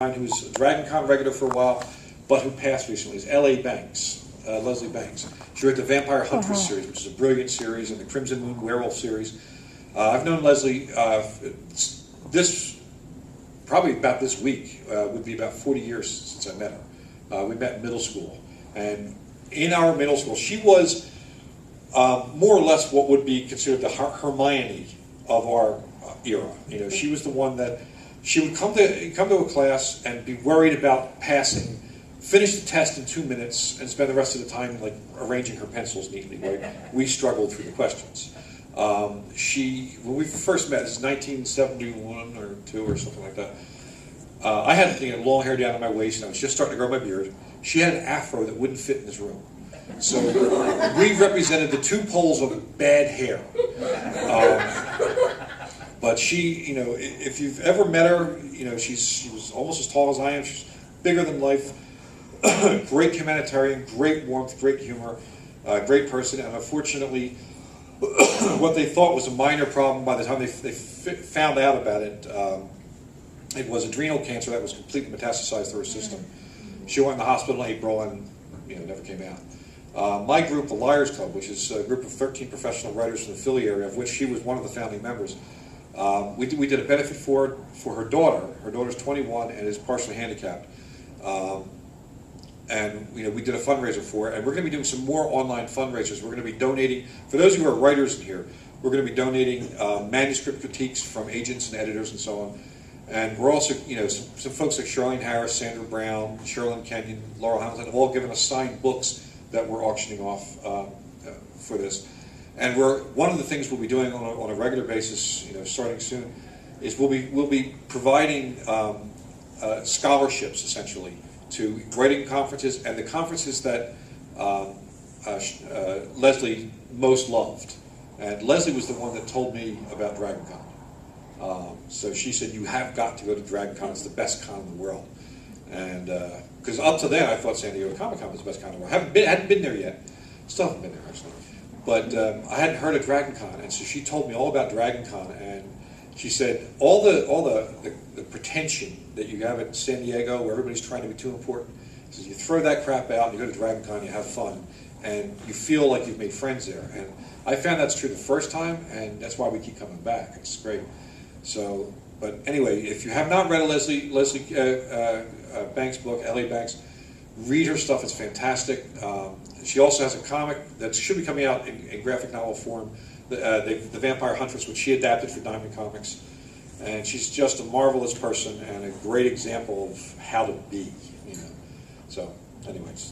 who was a DragonCon regular for a while, but who passed recently, is L.A. Banks, Leslie Banks. She wrote the Vampire Huntress series, which is a brilliant series, and the Crimson Moon Werewolf series. I've known Leslie probably about this week, would be about 40 years since I met her. We met in middle school, and in our middle school, she was more or less what would be considered the Hermione of our era. You know, she was the one that she would come to a class and be worried about passing, finish the test in 2 minutes, and spend the rest of the time like arranging her pencils neatly. Right? We struggled through the questions. When we first met, this is 1971 or 2 or something like that. I had long hair down to my waist, and I was just starting to grow my beard. She had an afro that wouldn't fit in this room. So we represented the two poles of bad hair. But she, if you've ever met her, she was almost as tall as I am. She's bigger than life. Great humanitarian, great warmth, great humor, great person. And unfortunately, what they thought was a minor problem, by the time they found out about it, it was adrenal cancer that was completely metastasized through her system. She went in the hospital in April and never came out. My group, the Liars Club, which is a group of 13 professional writers from the Philly area, of which she was one of the founding members, we did a benefit for her daughter. Her daughter's 21 and is partially handicapped. And we did a fundraiser for her, and we're going to be doing some more online fundraisers. We're going to be donating, for those who are writers in here, we're going to be donating manuscript critiques from agents and editors and so on. And we're also, some folks like Charlene Harris, Sandra Brown, Sherlyn Kenyon, Laurel Hamilton have all given us signed books that we're auctioning off for this. And one of the things we'll be doing on a regular basis, starting soon, is we'll be providing scholarships essentially to writing conferences and the conferences that Leslie most loved. And Leslie was the one that told me about DragonCon. So she said, "You have got to go to DragonCon. It's the best con in the world." And because up to then, I thought San Diego Comic-Con was the best con in the world. Hadn't been there yet. Still haven't been there actually. But I hadn't heard of DragonCon, and so she told me all about DragonCon. And she said, all the pretension that you have at San Diego, where everybody's trying to be too important, so you throw that crap out and you go to DragonCon, you have fun, and you feel like you've made friends there. And I found that's true the first time, and that's why we keep coming back. It's great. So, but anyway, if you have not read a Leslie Banks book, L.A. Banks, read her stuff. It's fantastic. She also has a comic that should be coming out in graphic novel form, the Vampire Huntress, which she adapted for Diamond Comics. And she's just a marvelous person and a great example of how to be. So, anyways.